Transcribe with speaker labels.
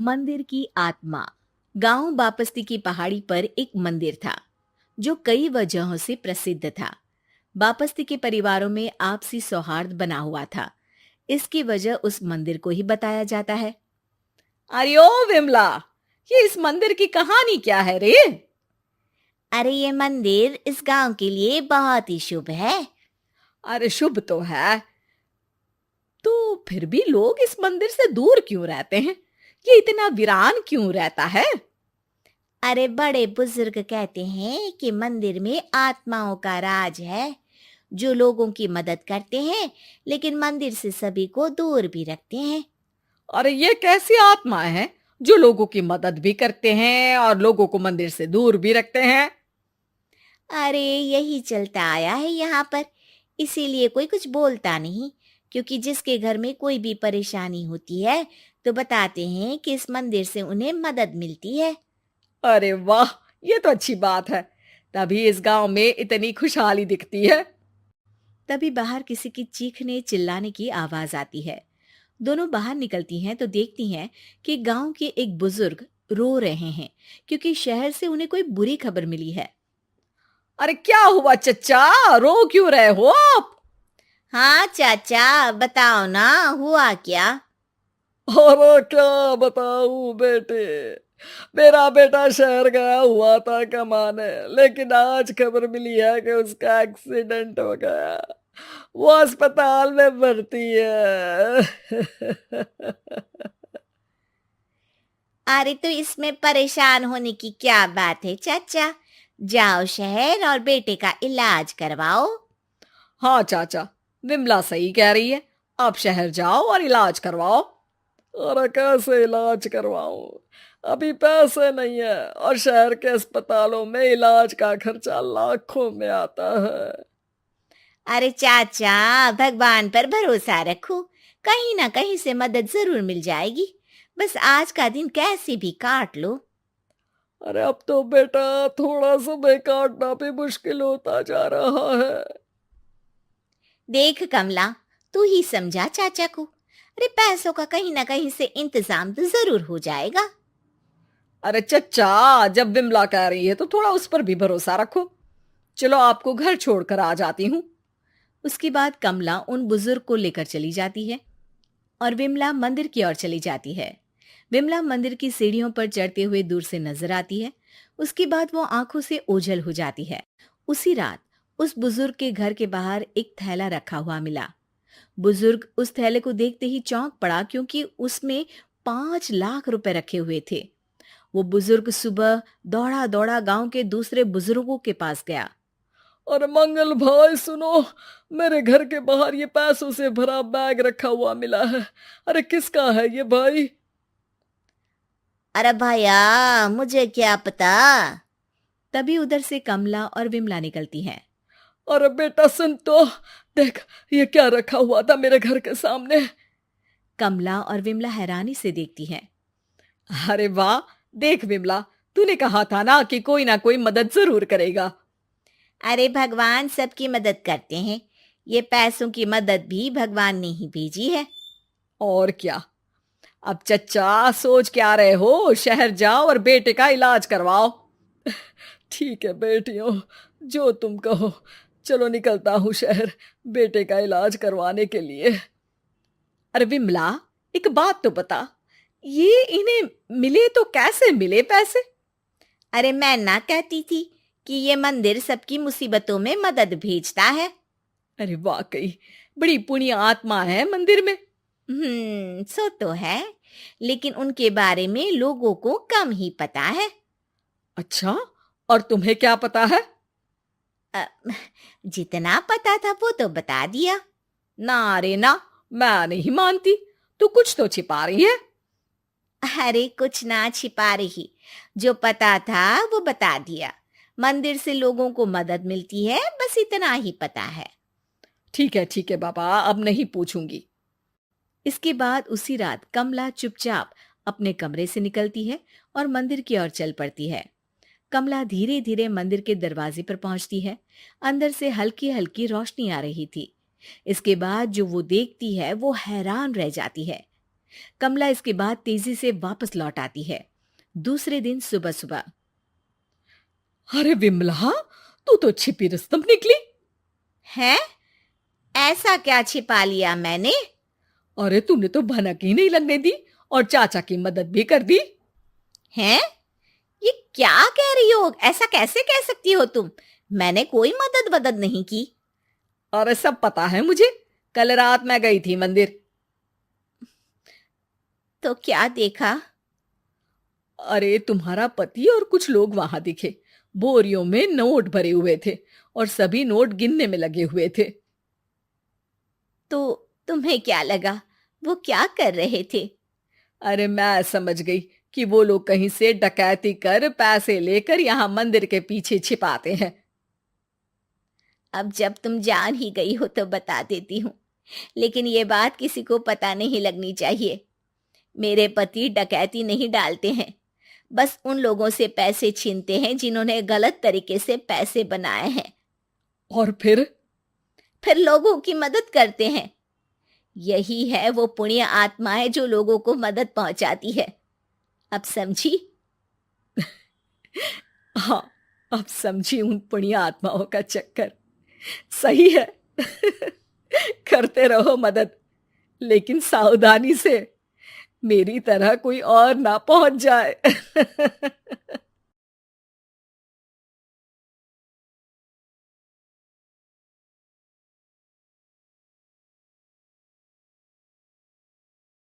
Speaker 1: मंदिर की आत्मा। गांव बापस्ती की पहाड़ी पर एक मंदिर था जो कई वजहों से प्रसिद्ध था। बापस्ती के परिवारों में आपसी सौहार्द बना हुआ था। इसकी वजह उस मंदिर को ही बताया जाता है। अरे ओ विमला, ये इस मंदिर की कहानी क्या है रे?
Speaker 2: अरे ये मंदिर इस गांव के लिए बहुत ही शुभ है।
Speaker 1: अरे शुभ तो है, तो फिर भी लोग इस मंदिर से दूर क्यों रहते हैं? ये इतना वीरान क्यों रहता है?
Speaker 2: अरे बड़े बुजुर्ग कहते हैं कि मंदिर में आत्माओं का राज है, जो लोगों की मदद करते हैं, लेकिन मंदिर से सभी को दूर भी रखते हैं।
Speaker 1: अरे ये कैसी आत्माएं हैं जो लोगों की मदद भी करते हैं और लोगों को मंदिर से दूर भी रखते हैं?
Speaker 2: अरे यही चलता आया है यहाँ पर, इसीलिए कोई कुछ बोलता नहीं, क्योंकि जिसके घर में कोई भी परेशानी होती है तो बताते हैं कि इस मंदिर से उन्हें मदद मिलती है।
Speaker 1: अरे वाह, ये तो अच्छी बात है। तभी इस गांव में इतनी खुशहाली दिखती है। तभी बाहर किसी की चीखने चिल्लाने की आवाज आती है। दोनों बाहर निकलती हैं तो देखती हैं कि गांव के एक बुजुर्ग रो रहे हैं, क्योंकि शहर से उन्हें कोई बुरी खबर मिली है। अरे क्या हुआ चच्चा, रो क्यों रहे हो आप?
Speaker 2: हाँ चाचा, बताओ ना, हुआ क्या?
Speaker 3: और क्या बताऊं बेटे। मेरा बेटा शहर गया हुआ था कमाने, लेकिन आज खबर मिली है कि उसका एक्सीडेंट हो गया। वो अस्पताल में भर्ती है।
Speaker 2: अरे तो इसमें परेशान होने की क्या बात है चाचा, जाओ शहर और बेटे का इलाज करवाओ।
Speaker 1: हाँ चाचा, विमला सही कह रही है। आप शहर जाओ और इलाज करवाओ।
Speaker 3: और कैसे इलाज करवाऊं? अभी पैसे नहीं है, और शहर के अस्पतालों में इलाज का खर्चा लाखों में आता है।
Speaker 2: अरे चाचा, भगवान पर भरोसा रखो, कहीं ना कहीं से मदद जरूर मिल जाएगी। बस आज का दिन कैसे भी काट लो।
Speaker 3: अरे अब तो बेटा थोड़ा समय काटना भी मुश्किल होता जा रहा है।
Speaker 2: देख कमला, तू ही समझा चाचा को। अरे पैसों का कहीं ना कहीं से इंतजाम तो जरूर हो जाएगा।
Speaker 1: अरे चच्चा, जब विमला कह रही है तो थोड़ा उस पर भी भरोसा रखो। चलो आपको घर छोड़कर आ जाती हूँ। उसके बाद कमला उन बुजुर्ग को लेकर चली जाती है और विमला मंदिर की ओर चली जाती है। विमला मंदिर की सीढ़ियों पर चढ़ते हुए दूर से नजर आती है। उसके बाद वो आंखों से ओझल हो जाती है। उसी रात उस बुजुर्ग के घर के बाहर एक थैला रखा हुआ मिला। बुजुर्ग उस थैले को देखते ही चौंक पड़ा, क्योंकि उसमें 5 लाख रुपए रखे हुए थे। वो बुजुर्ग सुबह दौड़ा दौड़ा गांव के दूसरे बुजुर्गों के पास गया।
Speaker 3: और मंगल भाई सुनो, मेरे घर के बाहर ये पैसों से भरा बैग रखा हुआ मिला है। अरे किसका है ये भाई?
Speaker 2: अरे भैया, मुझे क्या पता।
Speaker 1: तभी उधर से कमला और विमला निकलती हैं।
Speaker 3: अरे बेटा सुन तो, देख ये क्या रखा हुआ था मेरे घर के सामने।
Speaker 1: कमला और विमला हैरानी से देखती हैं। अरे वाह, देख विमला, तूने कहा था ना कोई मदद जरूर करेगा।
Speaker 2: अरे भगवान सबकी मदद करते हैं, ये पैसों की मदद भी भगवान ने ही भेजी है।
Speaker 1: और क्या। अब चच्चा सोच क्या रहे हो? शहर जाओ और बेटे का इलाज करवाओ।
Speaker 3: ठीक है बेटियों, जो तुम कहो। चलो निकलता हूँ शहर, बेटे का इलाज करवाने के लिए।
Speaker 1: अरे विमला, एक बात तो बता, ये इन्हें मिले तो कैसे मिले पैसे?
Speaker 2: अरे मैं ना कहती थी कि ये मंदिर सबकी मुसीबतों में मदद भेजता है।
Speaker 1: अरे वाकई बड़ी पुण्य आत्मा है मंदिर में।
Speaker 2: सो तो है, लेकिन उनके बारे में लोगों को कम ही पता है।
Speaker 1: अच्छा, और तुम्हें क्या पता है?
Speaker 2: अ, जितना पता था वो तो बता दिया।
Speaker 1: ना रे ना, मैं नहीं मानती। तू कुछ तो छिपा रही है।
Speaker 2: अरे कुछ ना छिपा रही, जो पता था वो बता दिया। मंदिर से लोगों को मदद मिलती है, बस इतना ही पता है।
Speaker 1: ठीक है बाबा, अब नहीं पूछूंगी। इसके बाद उसी रात कमला चुपचाप अपने कमरे से निकलती है और मंदिर की ओर चल पड़ती है। कमला धीरे धीरे मंदिर के दरवाजे पर पहुंचती है। अंदर से हल्की हल्की रोशनी आ रही थी। इसके बाद जो वो देखती है वो हैरान रह जाती है। कमला इसके बाद तेजी से वापस लौट आती है। दूसरे दिन सुबह सुबह।
Speaker 3: अरे विमला, तू तो छिपी रुस्तम निकली।
Speaker 2: है? ऐसा क्या छिपा लिया मैंने?
Speaker 3: अरे तूने तो भनक ही नहीं लगने दी और चाचा की मदद भी कर दी।
Speaker 2: हैं? ये क्या कह रही हो? ऐसा कैसे कह सकती हो तुम? मैंने कोई मदद वदद नहीं की।
Speaker 3: अरे सब पता है मुझे, कल रात मैं गई थी मंदिर।
Speaker 2: तो क्या देखा?
Speaker 3: अरे तुम्हारा पति और कुछ लोग वहां दिखे। बोरियों में नोट भरे हुए थे और सभी नोट गिनने में लगे हुए थे।
Speaker 2: तो तुम्हें क्या लगा? वो क्या कर रहे थे?
Speaker 3: अरे मैं समझ गई कि वो लोग कहीं से डकैती कर पैसे लेकर यहाँ मंदिर के पीछे छिपाते हैं।
Speaker 2: अब जब तुम जान ही गई हो तो बता देती हूँ, लेकिन ये बात किसी को पता नहीं लगनी चाहिए। मेरे पति डकैती नहीं डालते हैं, बस उन लोगों से पैसे छीनते हैं जिन्होंने गलत तरीके से पैसे बनाए हैं।
Speaker 3: और फिर
Speaker 2: लोगों की मदद करते हैं। यही है वो पुण्य आत्माएं जो लोगों को मदद पहुंचाती है। अब समझी?
Speaker 3: हाँ, अब समझी उन पुण्य आत्माओं का चक्कर। सही है। करते रहो मदद, लेकिन सावधानी से, मेरी तरह कोई और ना पहुंच जाए।